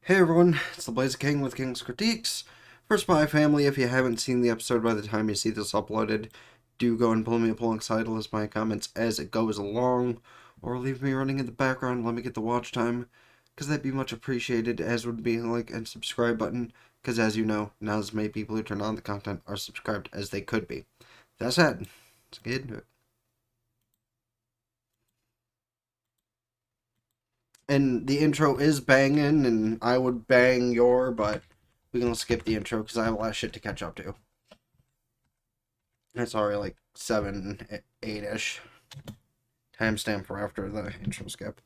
Hey everyone, it's the Blaze King with King's Critiques. For Spy Family, if you haven't seen the episode by the time you see this uploaded, do go and pull me up alongside, list my comments as it goes along, or leave me running in the background, let me get the watch time, because that'd be much appreciated, as would be a like and subscribe button, because as you know, not as many people who turn on the content are subscribed as they could be. That said, let's get into it. And the intro is banging, and I would bang but we're gonna skip the intro because I have a lot of shit to catch up to. It's already like 7, 8-ish. Timestamp for after the intro skip.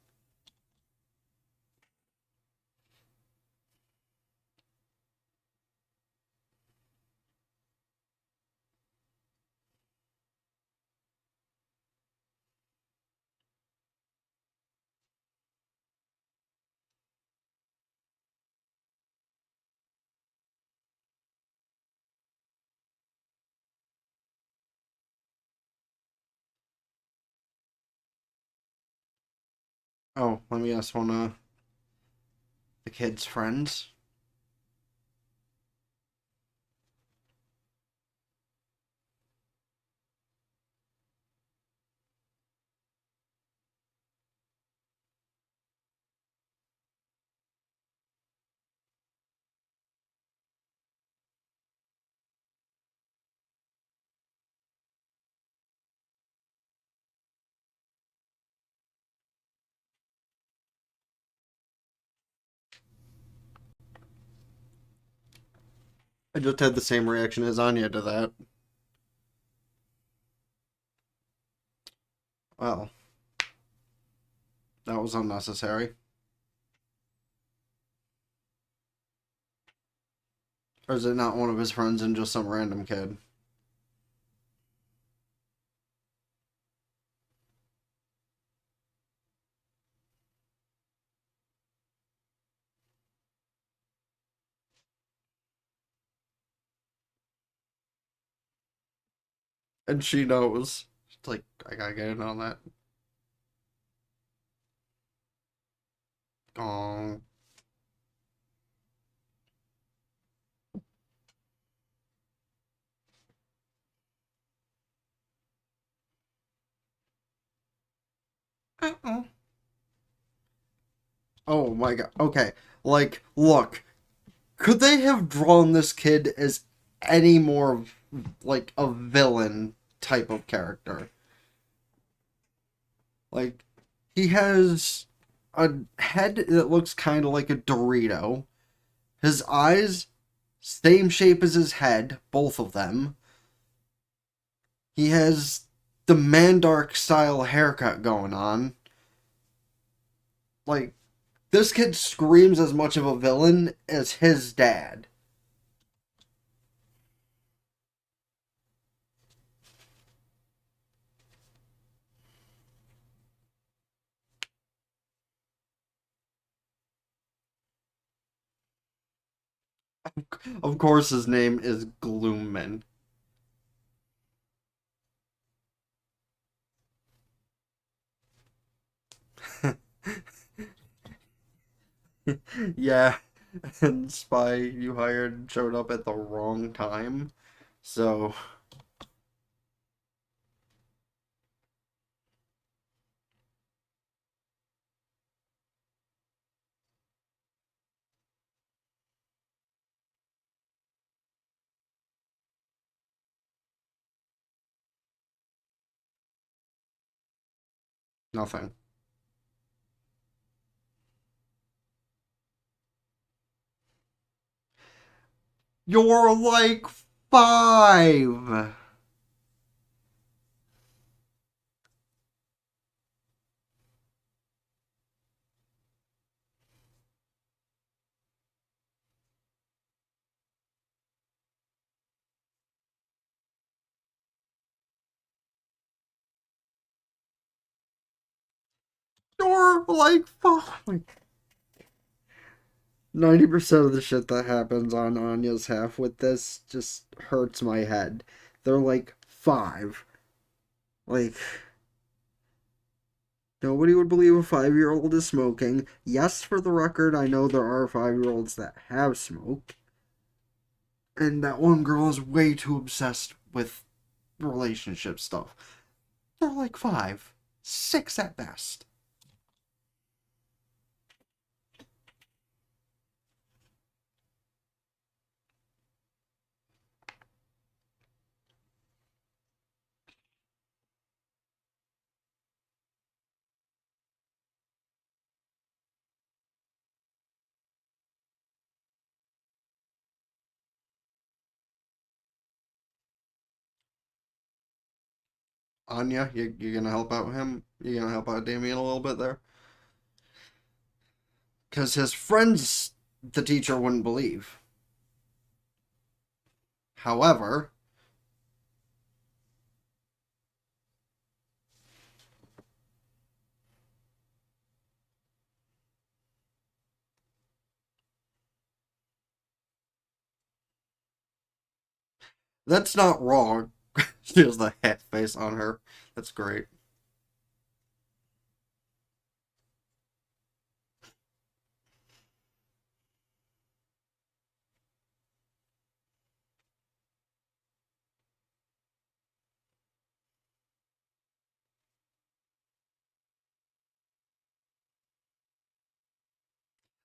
Oh, let me ask one of the kids' friends. I just had the same reaction as Anya to that. Well, that was unnecessary. Or is it not one of his friends and just some random kid? And she knows. It's like, I gotta get in on that. Oh. Uh-oh. Oh my god. Okay. Like, look. Could they have drawn this kid as any more like a villain type of character? Like, he has a head that looks kind of like a Dorito. His eyes, same shape as his head, both of them. He has the Mandark style haircut going on. Like, this kid screams as much of a villain as his dad. Of course, his name is Gloomman. Yeah, and Spy you hired showed up at the wrong time. So, nothing. You're like 5! You're like 5! 90% of the shit that happens on Anya's half with this just hurts my head. They're like 5. Like, Nobody would believe a 5-year-old is smoking. Yes, for the record, I know there are 5-year-olds that have smoked. And that one girl is way too obsessed with relationship stuff. They're like 5, 6 at best. Anya, you gonna help out him? You gonna help out Damien a little bit there? Because his friends, the teacher wouldn't believe. However, that's not wrong. She has the hat face on her. That's great.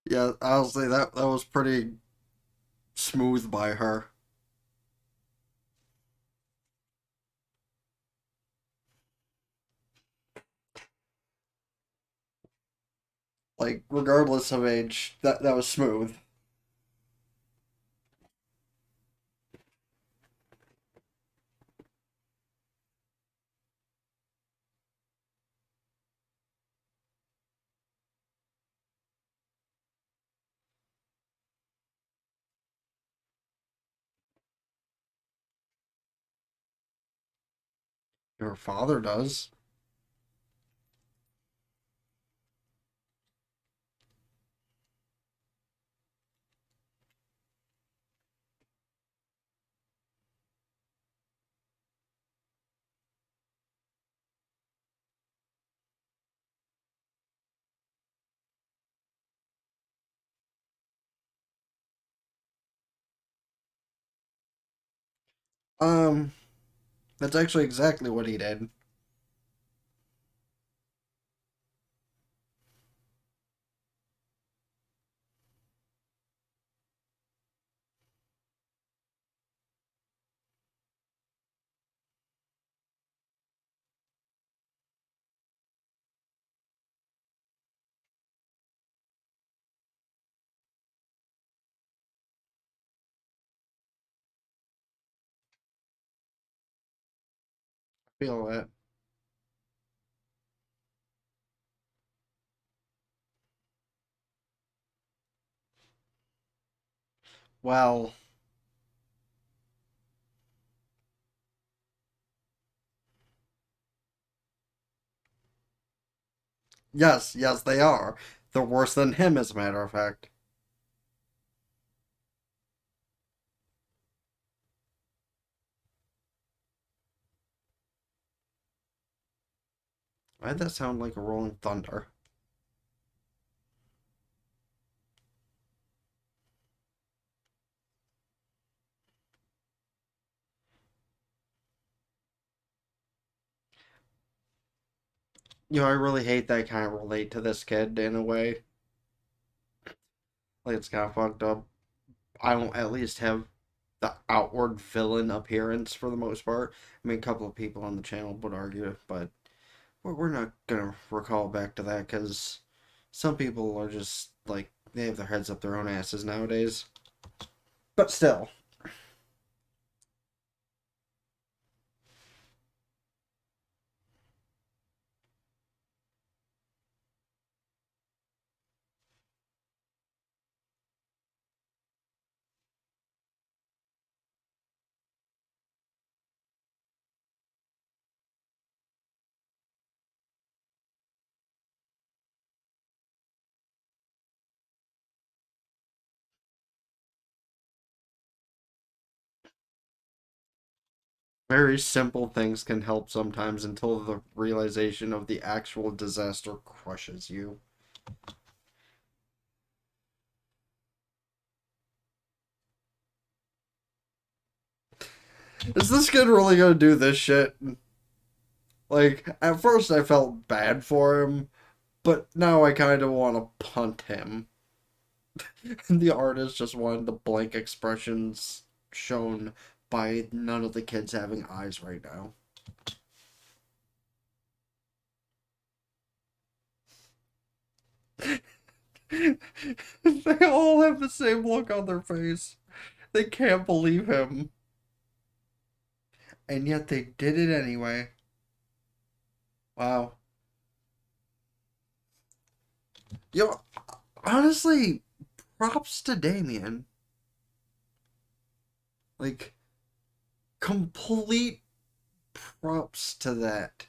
Yeah, I'll say that was pretty smooth by her. Like regardless of age, that was smooth. Her father does. Um, that's actually exactly what he did. I feel it. Well, yes, yes, they are. They're worse than him, as a matter of fact. Why'd that sound like a rolling thunder? You know, I really hate that I kind of relate to this kid in a way. Like, it's kind of fucked up. I don't at least have the outward villain appearance for the most part. I mean, a couple of people on the channel would argue, but we're not gonna recall back to that because some people are just like they have their heads up their own asses nowadays. But still, Very simple things can help sometimes until the realization of the actual disaster crushes you. Is this kid really gonna do this shit? Like, at first I felt bad for him, but now I kind of want to punt him. And the artist just wanted the blank expressions shown by none of the kids having eyes right now. They all have the same look on their face. They can't believe him. And yet they did it anyway. Wow. Yo, honestly, props to Damien. Like, complete props to that.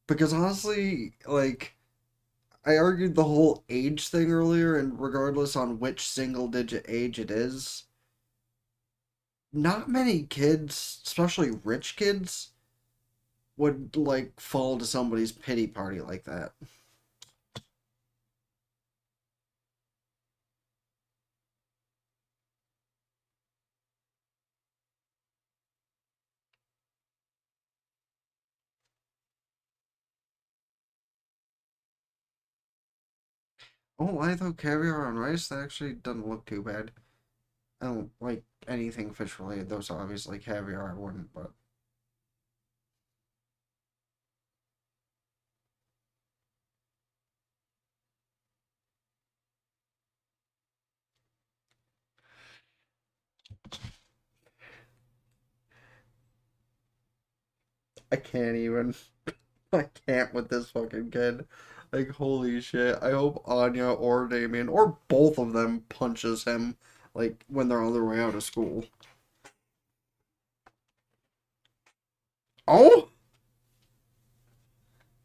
Because honestly, like, I argued the whole age thing earlier, and regardless on which single digit age it is, not many kids, especially rich kids, would, like, fall to somebody's pity party like that. Oh, lie though, caviar on rice, that actually doesn't look too bad. I don't like anything fish related, though, so obviously caviar I wouldn't, but. I can't even. I can't with this fucking kid. Like, holy shit. I hope Anya or Damien, or both of them, punches him, like, when they're on their way out of school. Oh?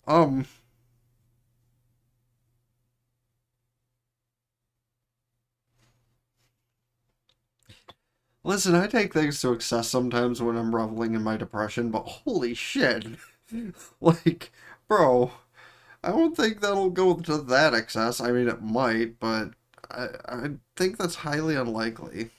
Um, listen, I take things to excess sometimes when I'm reveling in my depression, but holy shit. Like, bro, I don't think that'll go to that excess. I mean, it might, but I think that's highly unlikely.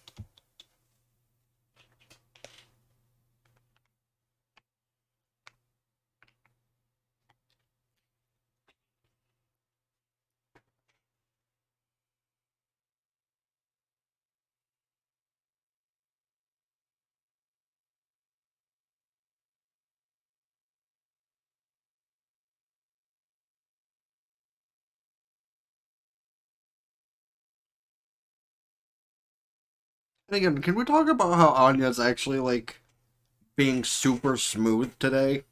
And again, can we talk about how Anya's actually, like, being super smooth today?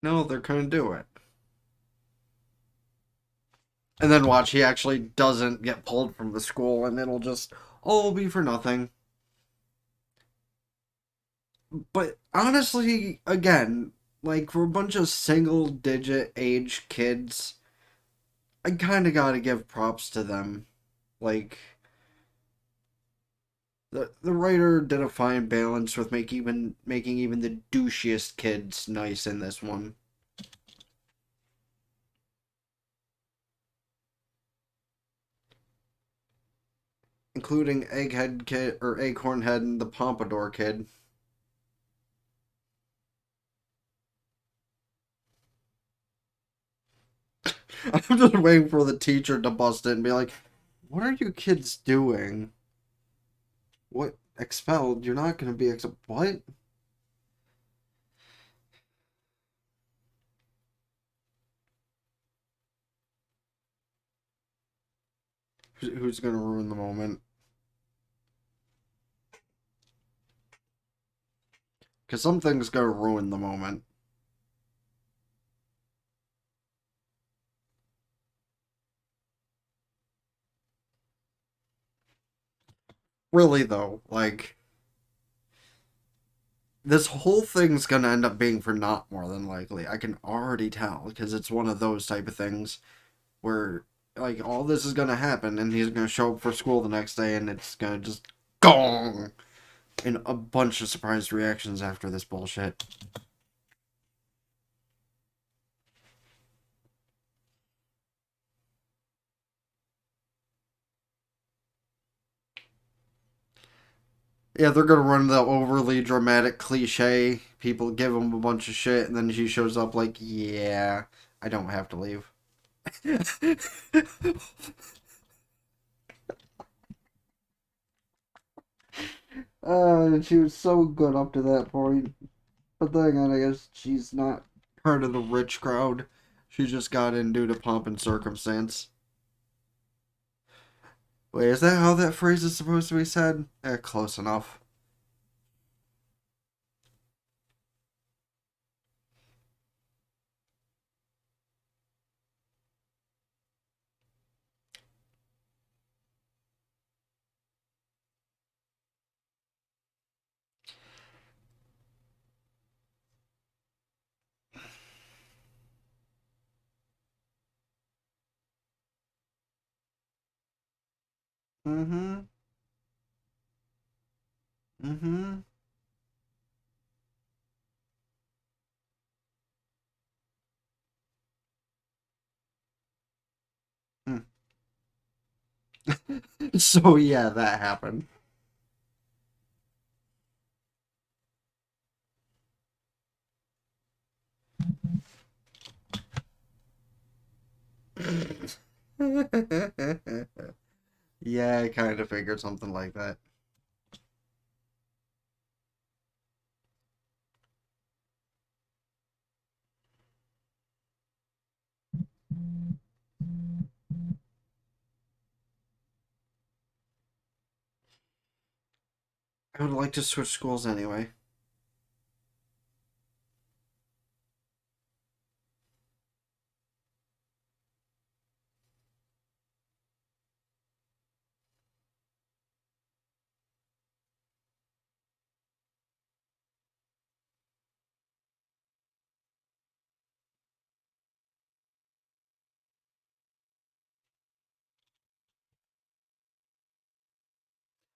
No, they're gonna do it. And then watch, he actually doesn't get pulled from the school, and it'll just all be for nothing. But honestly, again, like, for a bunch of single digit age kids, I kind of gotta give props to them. Like, the writer did a fine balance with making even the douchiest kids nice in this one, including Egghead Kid or Acorn Head and the Pompadour Kid. I'm just waiting for the teacher to bust in and be like, "What are you kids doing? What expelled? You're not gonna be expelled. What? Who's gonna ruin the moment?" Because something's gonna ruin the moment. Really, though, like, this whole thing's gonna end up being for not more than likely. I can already tell, because it's one of those type of things where, like, all this is gonna happen, and he's gonna show up for school the next day, and it's gonna just gong! And a bunch of surprise reactions after this bullshit. Yeah, they're gonna run the overly dramatic cliche. People give him a bunch of shit, and then he shows up like, yeah, I don't have to leave. She was so good up to that point. But then again, I guess she's not part of the rich crowd. She just got in due to pomp and circumstance. Wait, is that how that phrase is supposed to be said? Close enough. Mm-hmm. Mm-hmm. Mm. So yeah, that happened. Yeah, I kind of figured something like that. I would like to switch schools anyway.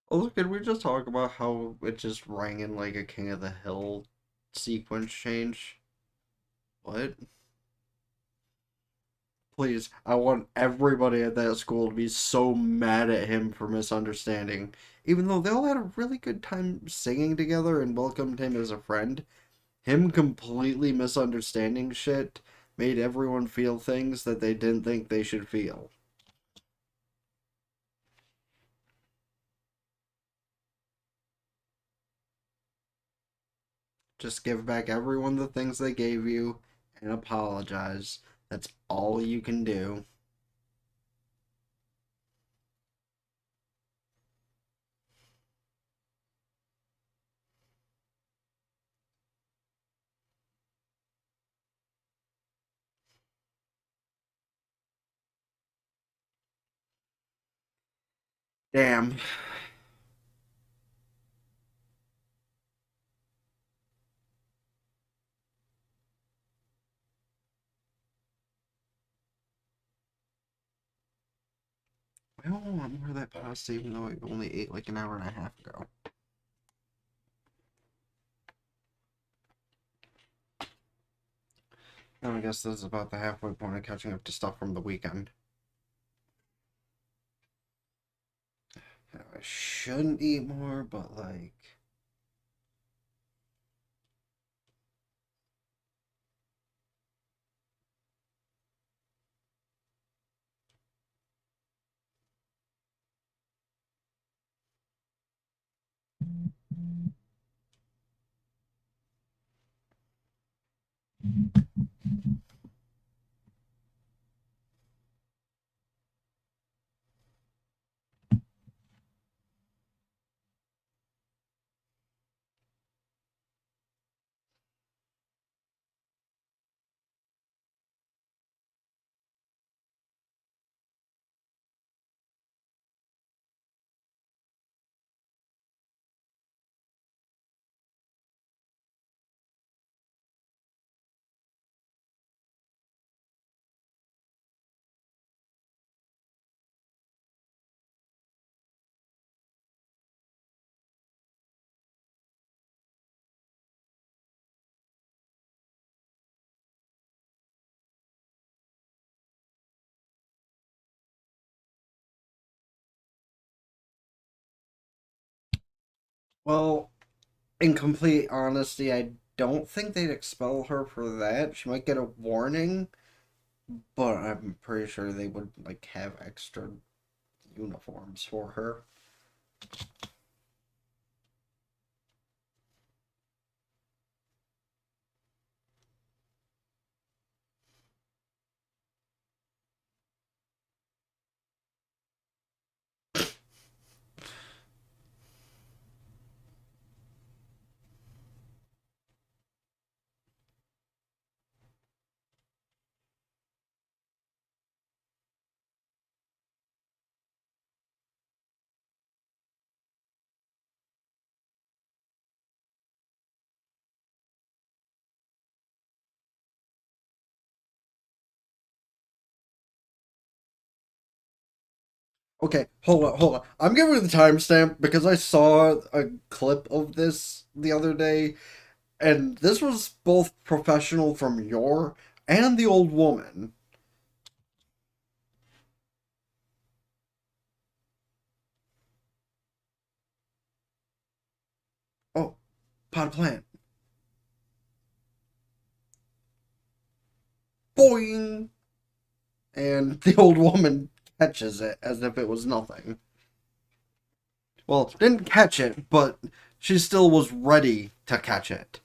Oh, look, did we just talk about how it just rang in like a King of the Hill sequence change? What? Please, I want everybody at that school to be so mad at him for misunderstanding. Even though they all had a really good time singing together and welcomed him as a friend, him completely misunderstanding shit made everyone feel things that they didn't think they should feel. Just give back everyone the things they gave you and apologize. That's all you can do. Damn. I don't want more of that pasta, even though I only ate like an hour and a half ago. And I guess this is about the halfway point of catching up to stuff from the weekend. I shouldn't eat more, but like. Well, in complete honesty, I don't think they'd expel her for that. She might get a warning, but I'm pretty sure they would like have extra uniforms for her. Okay, hold on. I'm giving you the timestamp because I saw a clip of this the other day, and this was both professional from your and the old woman. Oh, pot of plant. Boing! And the old woman catches it as if it was nothing. Well, didn't catch it, but she still was ready to catch it.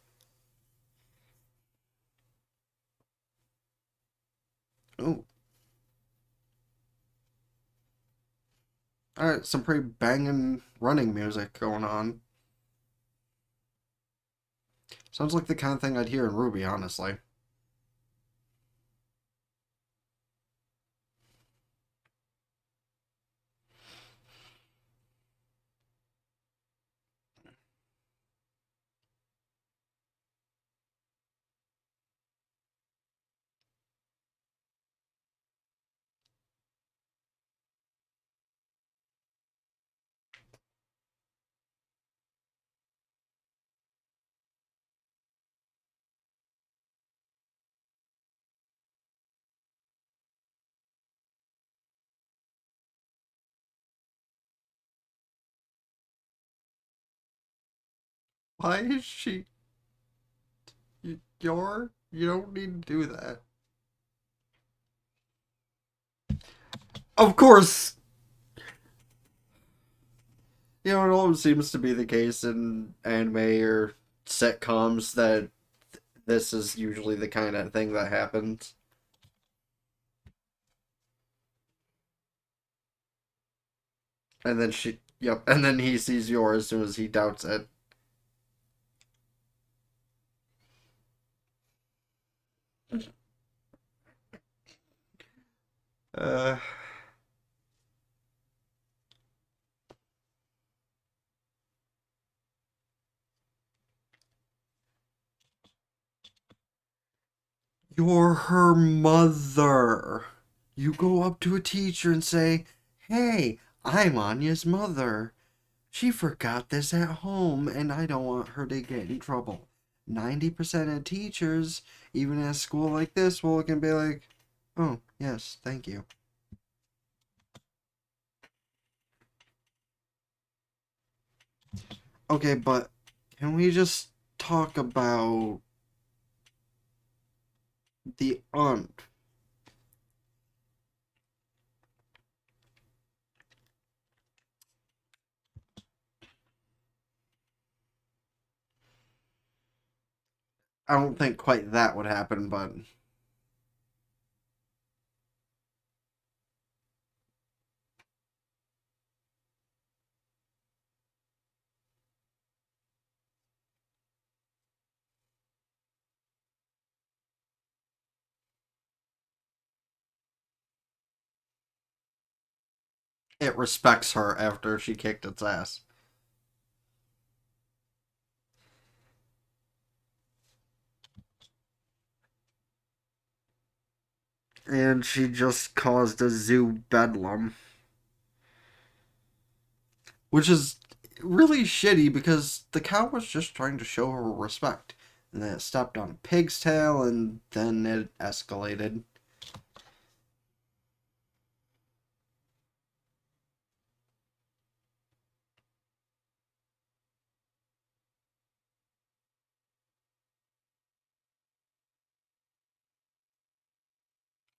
Ooh, alright, some pretty banging running music going on. Sounds like the kind of thing I'd hear in Ruby, honestly. Why is she. You don't need to do that. Of course, it always seems to be the case in anime or sitcoms that this is usually the kind of thing that happens. And then yep, and then he sees yours as soon as he doubts it. Uh, you're her mother. You go up to a teacher and say, "Hey, I'm Anya's mother. She forgot this at home, and I don't want her to get in trouble." 90% of teachers, even at a school like this, will look and be like, "Oh, yes, thank you." Okay, but can we just talk about the aunt? I don't think quite that would happen, but it respects her after she kicked its ass. And she just caused a zoo bedlam, which is really shitty because the cow was just trying to show her respect. And then it stepped on a pig's tail, and then it escalated.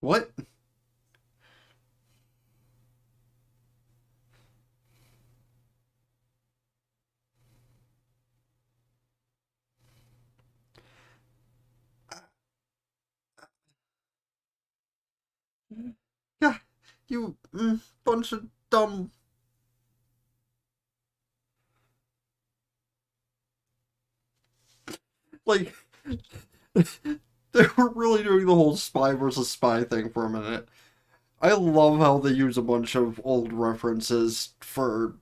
What? Yeah, you bunch of dumb. Like, they were really doing the whole spy versus spy thing for a minute. I love how they use a bunch of old references for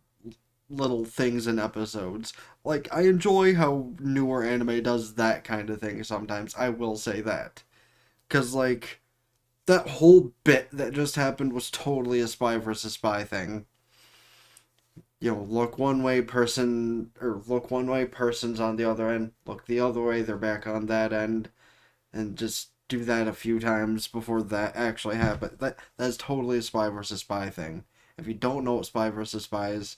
little things in episodes. Like, I enjoy how newer anime does that kind of thing sometimes. I will say that. Because, like, that whole bit that just happened was totally a spy versus spy thing. You know, look one way, look one way, person's on the other end. Look the other way, they're back on that end. And just do that a few times before that actually happened. That's totally a spy versus spy thing. If you don't know what spy versus spy is,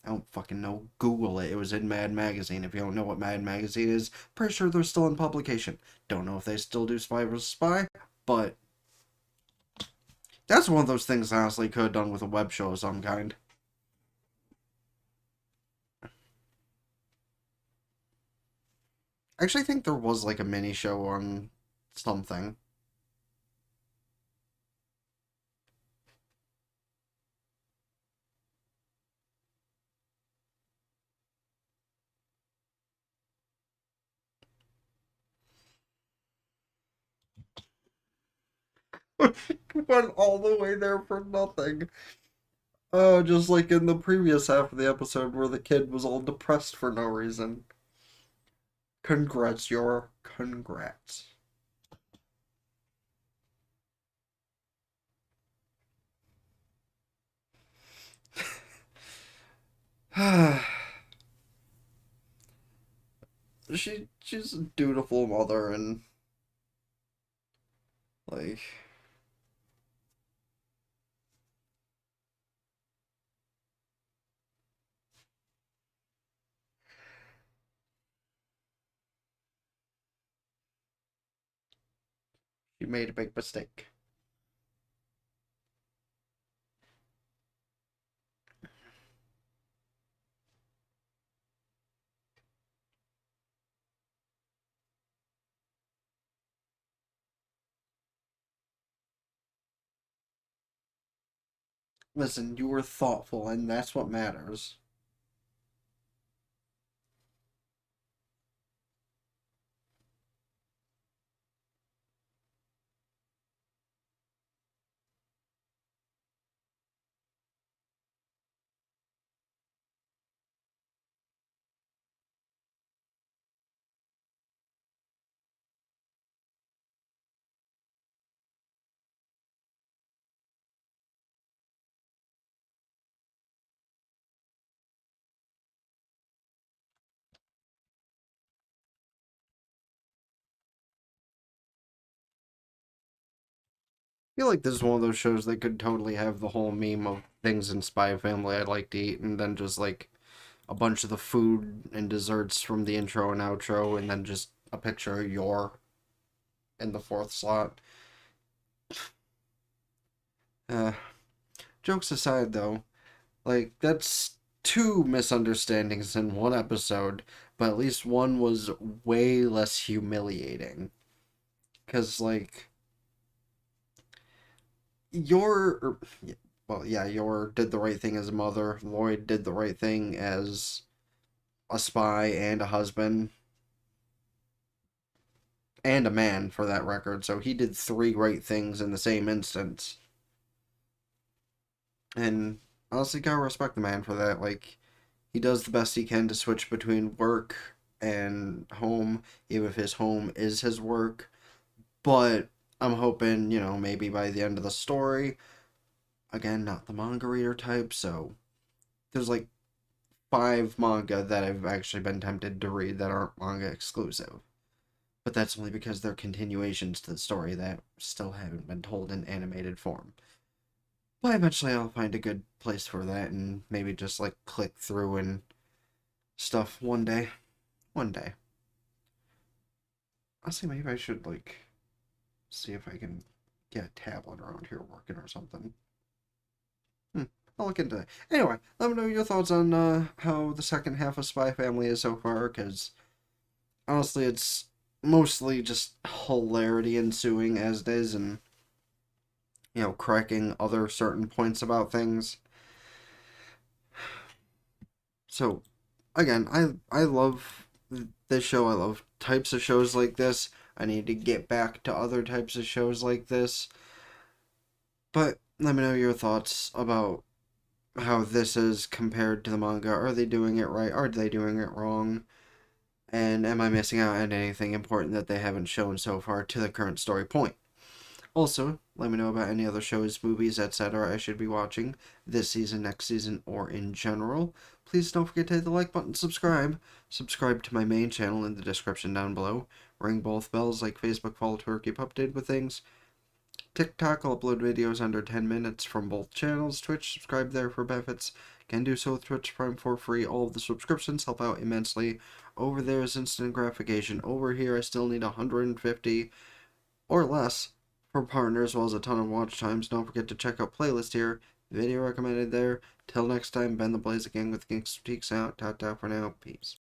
I don't fucking know. Google it. It was in Mad Magazine. If you don't know what Mad Magazine is, pretty sure they're still in publication. Don't know if they still do Spy vs. Spy, but that's one of those things I honestly could have done with a web show of some kind. I actually think there was like a mini show on something. Went all the way there for nothing. Oh, just like in the previous half of the episode where the kid was all depressed for no reason. Congrats, your congrats. She's a dutiful mother and like she made a big mistake. Listen, you were thoughtful and that's what matters. I feel like this is one of those shows that could totally have the whole meme of things in Spy Family I'd like to eat, and then just like a bunch of the food and desserts from the intro and outro, and then just a picture of your in the fourth slot. Uh, Jokes aside, though, like that's two misunderstandings in one episode, but at least one was way less humiliating. Cause like your, well, yeah, your did the right thing as a mother. Lloyd did the right thing as a spy and a husband and a man for that record. So he did three great things in the same instance. And honestly, gotta respect the man for that. Like, he does the best he can to switch between work and home, even if his home is his work. But I'm hoping, maybe by the end of the story, again, not the manga reader type, so there's like five manga that I've actually been tempted to read that aren't manga exclusive. But that's only because they're continuations to the story that still haven't been told in animated form. But eventually I'll find a good place for that and maybe just like click through and stuff one day. One day. Honestly, maybe I should like see if I can get a tablet around here working or something. I'll look into it. Anyway, let me know your thoughts on how the second half of Spy Family is so far, because honestly, it's mostly just hilarity ensuing as it is, and cracking other certain points about things. So, again, I love this show. I love types of shows like this. I need to get back to other types of shows like this. But let me know your thoughts about how this is compared to the manga. Are they doing it right? Are they doing it wrong? And am I missing out on anything important that they haven't shown so far to the current story point? Also, let me know about any other shows, movies, etc. I should be watching this season, next season, or in general. Please don't forget to hit the like button, subscribe. Subscribe to my main channel in the description down below. Ring both bells like Facebook, follow Twitter, keep updated with things. TikTok, I'll upload videos under 10 minutes from both channels. Twitch, subscribe there for benefits. Can do so with Twitch Prime for free. All of the subscriptions help out immensely. Over there is instant gratification. Over here, I still need 150 or less for partners, as well as a ton of watch times. Don't forget to check out playlist here. Video recommended there. Till next time, Ben the Blaze again with King's Critiques out. Ta-ta for now. Peace.